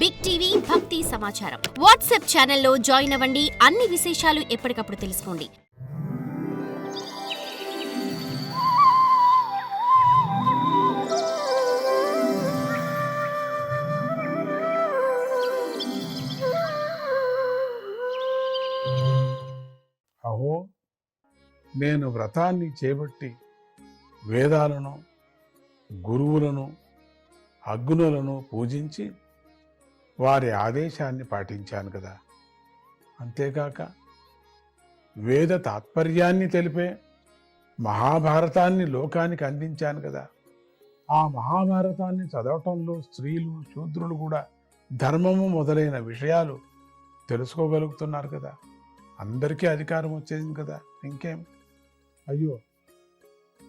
Big TV భక్తి సమాచారం WhatsApp ఛానల్లో జాయిన్ అవ్వండి. అన్ని విశేషాలు ఎప్పటికప్పుడు తెలుసుకోండి. అహో, నేను వ్రతాన్ని చేపట్టి వేదాలను, గురువులను, అగ్నులను పూజించి వారి ఆదేశాన్ని పాటించాను కదా. అంతేకాక వేద తాత్పర్యాన్ని తెలిపే మహాభారతాన్ని లోకానికి అందించాను కదా. ఆ మహాభారతాన్ని చదవటంలో స్త్రీలు, శూద్రులు కూడా ధర్మము మొదలైన విషయాలు తెలుసుకోగలుగుతున్నారు కదా. అందరికీ అధికారం వచ్చేసింది కదా. ఇంకేం? అయ్యో,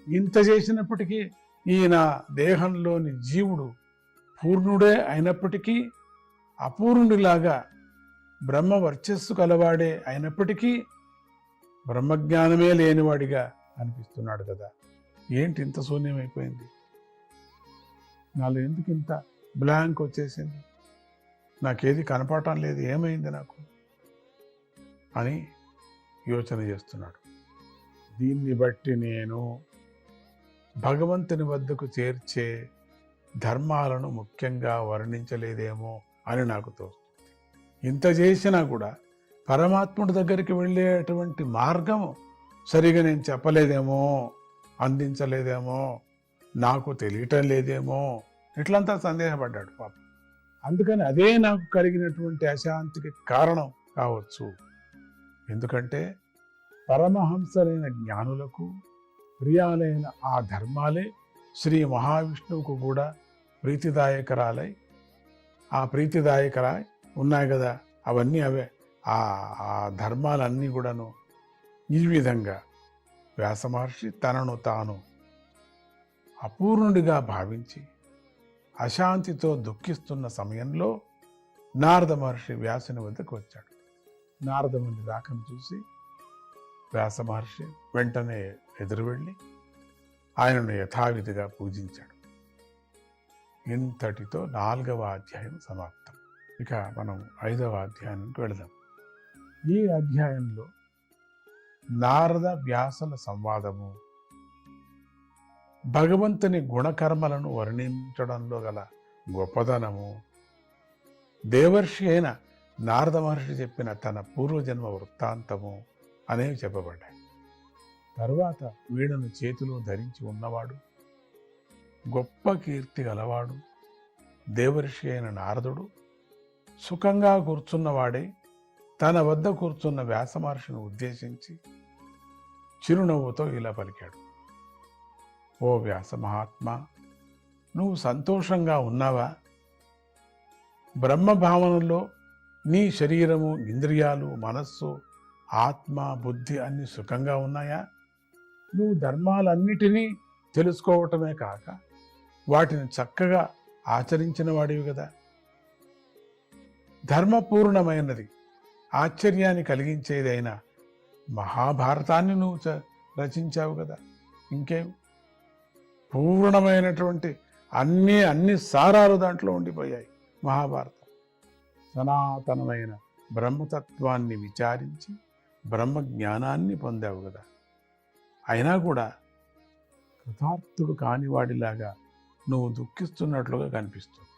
ఇంత చేసినప్పటికీ ఈయన దేహంలోని జీవుడు పూర్ణుడే అయినప్పటికీ అపూర్ణుడిలాగా బ్రహ్మ వర్చస్సు కలవాడే అయినప్పటికీ బ్రహ్మజ్ఞానమే లేనివాడిగా అనిపిస్తున్నాడు కదా. ఏంటి ఇంత శూన్యమైపోయింది? నాలో ఎందుకు ఇంత బ్లాంక్ వచ్చేసింది? నాకేది కనపడటం లేదు, ఏమైంది నాకు అని యోచన చేస్తున్నాడు. దీన్ని బట్టి నేను భగవంతుని వద్దకు చేర్చే ధర్మాలను ముఖ్యంగా వర్ణించలేదేమో అని నాకు తోస్తుంది. ఇంత చేసినా కూడా పరమాత్ముడి దగ్గరికి వెళ్ళేటువంటి మార్గం సరిగా నేను చెప్పలేదేమో, అందించలేదేమో, నాకు తెలియటం లేదేమో, ఇట్లంతా సందేహపడ్డాడు పాపం. అందుకని అదే నాకు కలిగినటువంటి అశాంతికి కారణం కావచ్చు. ఎందుకంటే పరమహంసలైన జ్ఞానులకు ప్రియాలైన ఆ ధర్మాలే శ్రీ మహావిష్ణువుకు కూడా ప్రీతిదాయకరాలై, ఆ ప్రీతిదాయకరాయి ఉన్నాయి కదా, అవన్నీ అవే. ఆ ధర్మాలన్నీ కూడాను ఈ విధంగా వ్యాస మహర్షి తనను తాను అపూర్ణుడిగా భావించి అశాంతితో దుఃఖిస్తున్న సమయంలో నారద మహర్షి వ్యాసుని వద్దకు వచ్చాడు. నారదముని రాకను చూసి వ్యాస మహర్షి వెంటనే ఎదురు వెళ్ళి ఆయనను యథావిధిగా పూజించాడు. ఇంతటితో 4వ అధ్యాయం సమాప్తం. ఇక మనం 5వ అధ్యాయానికి వెళదాం. ఈ అధ్యాయంలో నారద వ్యాసుల సంవాదము, భగవంతుని గుణకర్మలను వర్ణించడంలో గల గొప్పదనము, దేవర్షి అయిన నారద మహర్షి చెప్పిన తన పూర్వజన్మ వృత్తాంతము అనేవి చెప్పబడ్డాయి. తరువాత వీణను చేతిలో ధరించి ఉన్నవాడు, గొప్ప కీర్తి గలవాడు దేవర్షి అయిన నారదుడు సుఖంగా కూర్చున్నవాడే తన వద్ద కూర్చున్న వ్యాస మహర్షిని ఉద్దేశించి చిరునవ్వుతో ఇలా పలికాడు. ఓ వ్యాస మహాత్మా, నువ్వు సంతోషంగా ఉన్నావా? బ్రహ్మభావనలో నీ శరీరము, ఇంద్రియాలు, మనస్సు, ఆత్మ, బుద్ధి అన్ని సుఖంగా ఉన్నాయా? నువ్వు ధర్మాలన్నిటినీ తెలుసుకోవటమే కాక వాటిని చక్కగా ఆచరించిన వాడివి కదా. ధర్మపూర్ణమైనది, ఆశ్చర్యాన్ని కలిగించేదైన మహాభారతాన్ని నువ్వు రచించావు కదా. ఇంకేం? పూర్ణమైనటువంటి అన్ని సారాలు దాంట్లో ఉండిపోయాయి. మహాభారతం సనాతనమైన బ్రహ్మతత్వాన్ని విచారించి బ్రహ్మజ్ఞానాన్ని పొందావు కదా. అయినా కూడా కృతార్థుడు కానివాడిలాగా నువ్వు దుఃఖిస్తున్నట్లుగా కనిపిస్తుంది.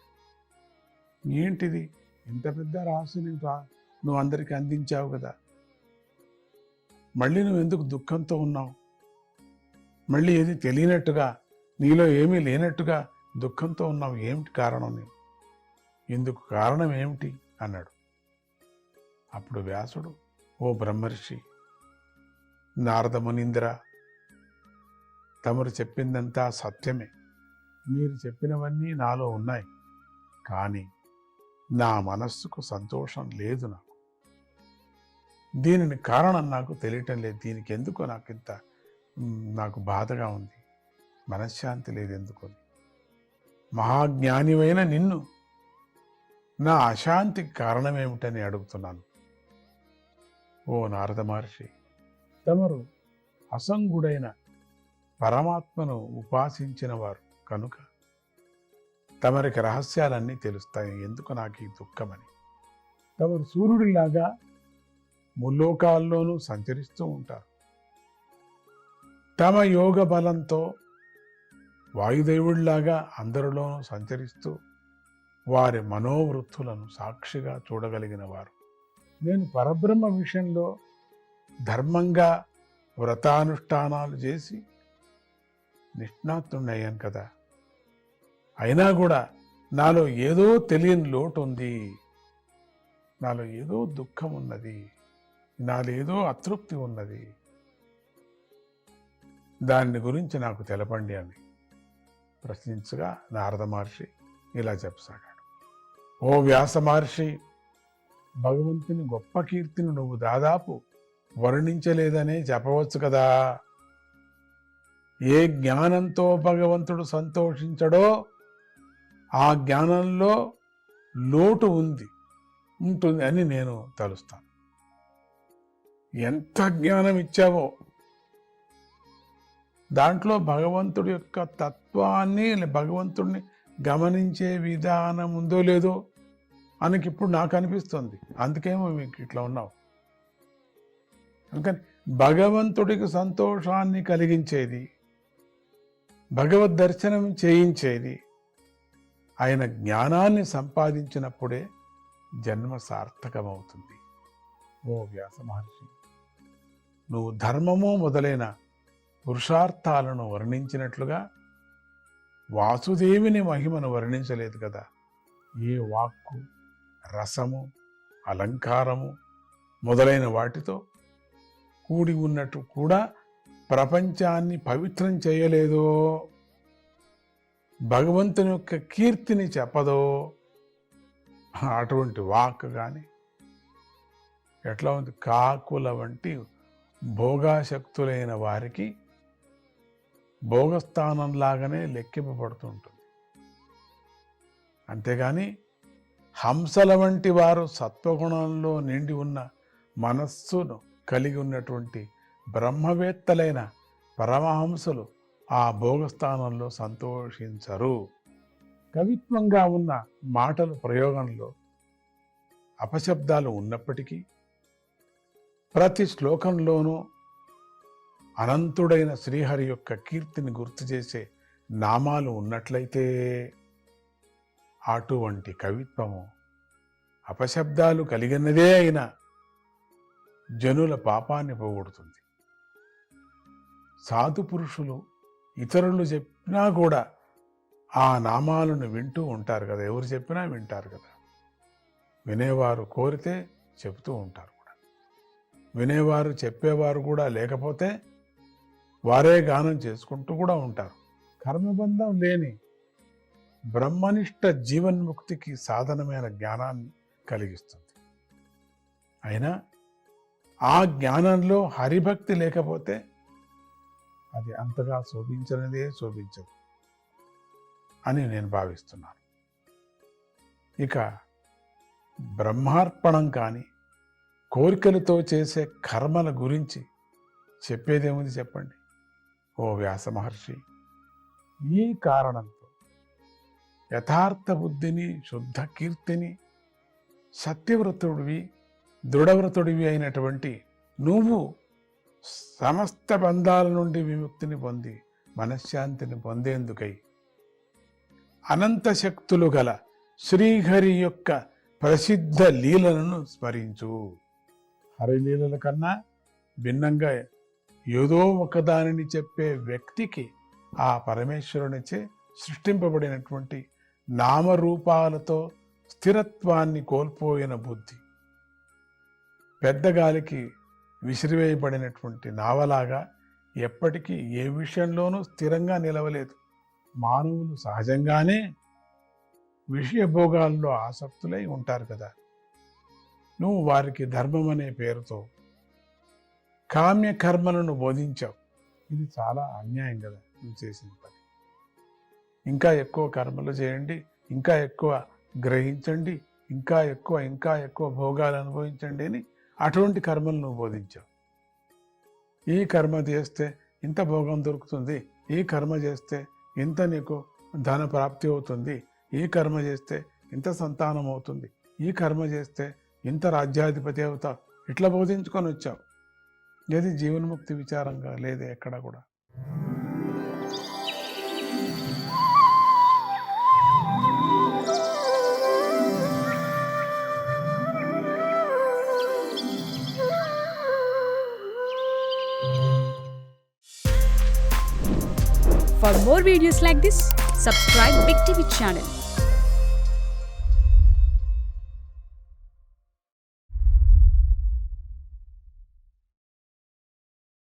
ఏంటిది? ఇంత పెద్ద రహస్యాన్ని నువ్వు అందరికీ అందించావు కదా, మళ్ళీ నువ్వు ఎందుకు దుఃఖంతో ఉన్నావు? మళ్ళీ ఏది తెలియనట్టుగా, నీలో ఏమీ లేనట్టుగా దుఃఖంతో ఉన్నావు. ఏమిటి కారణం? ఇందుకు కారణం ఏమిటి అన్నాడు. అప్పుడు వ్యాసుడు, ఓ బ్రహ్మర్షి, నారద మునీంద్ర, తమరు చెప్పిందంతా సత్యమే. మీరు చెప్పినవన్నీ నాలో ఉన్నాయి. కానీ నా మనస్సుకు సంతోషం లేదు. దీనిని కారణం నాకు తెలియటం లేదు. దీనికి ఎందుకో నాకు బాధగా ఉంది, మనశ్శాంతి లేదు. ఎందుకో మహాజ్ఞానివైన నిన్ను నా అశాంతికి కారణమేమిటని అడుగుతున్నాను. ఓ నారద మహర్షి, తమరు అసంగుడైన పరమాత్మను ఉపాసించిన వారు కనుక తమరికి రహస్యాలన్నీ తెలుస్తాయి, ఎందుకు నాకు ఈ దుఃఖమని. తమరు సూర్యుడిలాగా ముల్లోకాల్లోనూ సంచరిస్తూ ఉంటారు. తమ యోగ బలంతో వాయుదేవుడిలాగా అందరిలోనూ సంచరిస్తూ వారి మనోవృత్తులను సాక్షిగా చూడగలిగిన వారు. నేను పరబ్రహ్మ విషయంలో ధర్మంగా వ్రతానుష్ఠానాలు చేసి నిష్ణాతుడయ్యాను కదా, అయినా కూడా నాలో ఏదో తెలియని లోటు ఉంది, నాలో ఏదో దుఃఖం ఉన్నది, నాలో ఏదో అతృప్తి ఉన్నది, దాని గురించి నాకు తెలపండి అని ప్రశ్నించగా నారద మహర్షి ఇలా చెప్పసాగాడు. ఓ వ్యాస మహర్షి, భగవంతుని గొప్ప కీర్తిని నువ్వు దాదాపు వర్ణించలేదనే చెప్పవచ్చు కదా. ఏ జ్ఞానంతో భగవంతుడు సంతోషించడో ఆ జ్ఞానంలో లోటు ఉంటుంది అని నేను తలుస్తాను. ఎంత జ్ఞానం ఇచ్చావో దాంట్లో భగవంతుడి యొక్క తత్వాన్ని, భగవంతుడిని గమనించే విధానం ఉందో లేదో అని ఇప్పుడు నాకు అనిపిస్తుంది. అందుకేమో మీకు ఇట్లా ఉన్నావు. అందుకని భగవంతుడికి సంతోషాన్ని కలిగించేది, భగవద్ దర్శనం చేయించేది, ఆయన జ్ఞానాన్ని సంపాదించినప్పుడే జన్మ సార్థకమవుతుంది. ఓ వ్యాస మహర్షి, నువ్వు ధర్మము మొదలైన పురుషార్థాలను వర్ణించినట్లుగా వాసుదేవుని మహిమను వర్ణించలేదు కదా. ఏ వాక్కు, రసము, అలంకారము మొదలైన వాటితో కూడి ఉన్నట్టు కూడా ప్రపంచాన్ని పవిత్రం చేయలేదో, భగవంతుని యొక్క కీర్తిని చెప్పదో, అటువంటి వాక్ కానీ ఎట్లా ఉంది, కాకుల వంటి భోగాశక్తులైన వారికి భోగస్థానంలాగానే లెక్కింపబడుతూ ఉంటుంది. అంతేగాని హంసల వంటి వారు సత్వగుణంలో నిండి ఉన్న మనస్సును కలిగి ఉన్నటువంటి బ్రహ్మవేత్తలైన పరమహంసలు ఆ భోగస్థానంలో సంతోషించరు. కవిత్వంగా ఉన్న మాటల ప్రయోగంలో అపశబ్దాలు ఉన్నప్పటికీ ప్రతి శ్లోకంలోనూ అనంతుడైన శ్రీహరి యొక్క కీర్తిని గుర్తు చేసే నామాలు ఉన్నట్లయితే అటువంటి కవిత్వము అపశబ్దాలు కలిగినదే అయినా జనుల పాపాన్ని పోగొడుతుంది. సాధు పురుషులు ఇతరులు చెప్పినా కూడా ఆ నామాలను వింటూ ఉంటారు కదా, ఎవరు చెప్పినా వింటారు కదా. వినేవారు కోరితే చెబుతూ ఉంటారు కూడా, వినేవారు చెప్పేవారు కూడా లేకపోతే వారే గానం చేసుకుంటూ కూడా ఉంటారు. కర్మబంధం లేని బ్రహ్మనిష్ట జీవన్ముక్తికి సాధనమైన జ్ఞానాన్ని కలిగిస్తుంది. అయినా ఆ జ్ఞానంలో హరిభక్తి లేకపోతే అది అంతగా శోభించనిదే శోభించదు అని నేను భావిస్తున్నాను. ఇక బ్రహ్మార్పణం కానీ కోరికలతో చేసే కర్మల గురించి చెప్పేదేముంది చెప్పండి. ఓ వ్యాస మహర్షి, ఈ కారణంతో యథార్థ బుద్ధిని, శుద్ధ కీర్తిని, సత్యవ్రతుడివి, దృఢవ్రతుడివి అయినటువంటి నువ్వు సమస్త బంధాల నుండి విముక్తిని పొంది మనశ్శాంతిని పొందేందుకై అనంత శక్తులు గల శ్రీహరి యొక్క ప్రసిద్ధ లీలలను స్మరించు. హరిలీలల కన్నా భిన్నంగా ఏదో ఒకదానిని చెప్పే వ్యక్తికి ఆ పరమేశ్వరునిచే సృష్టింపబడినటువంటి నామరూపాలతో స్థిరత్వాన్ని కోల్పోయిన బుద్ధి పెద్ద గాలికి విసిరివేయబడినటువంటి నావలాగా ఎప్పటికీ ఏ విషయంలోనూ స్థిరంగా నిలవలేదు. మానవులు సహజంగానే విషయభోగాల్లో ఆసక్తులై ఉంటారు కదా. నువ్వు వారికి ధర్మం అనే పేరుతో కామ్యకర్మలను బోధించావు. ఇది చాలా అన్యాయం కదా నువ్వు చేసిన పని. ఇంకా ఎక్కువ కర్మలు చేయండి, ఇంకా ఎక్కువ గ్రహించండి, ఇంకా ఎక్కువ భోగాలు అనుభవించండి అని అటువంటి కర్మలు నువ్వు బోధించావు. ఈ కర్మ చేస్తే ఇంత భోగం దొరుకుతుంది, ఈ కర్మ చేస్తే ఇంత నీకు ధన ప్రాప్తి అవుతుంది, ఈ కర్మ చేస్తే ఇంత సంతానం అవుతుంది, ఈ కర్మ చేస్తే ఇంత రాజ్యాధిపతి అవుతావు, ఇట్లా బోధించుకొని వచ్చావు. ఏది జీవన్ముక్తి విచారంగా లేదే ఎక్కడ కూడా. For more videos like this, subscribe Big TV channel.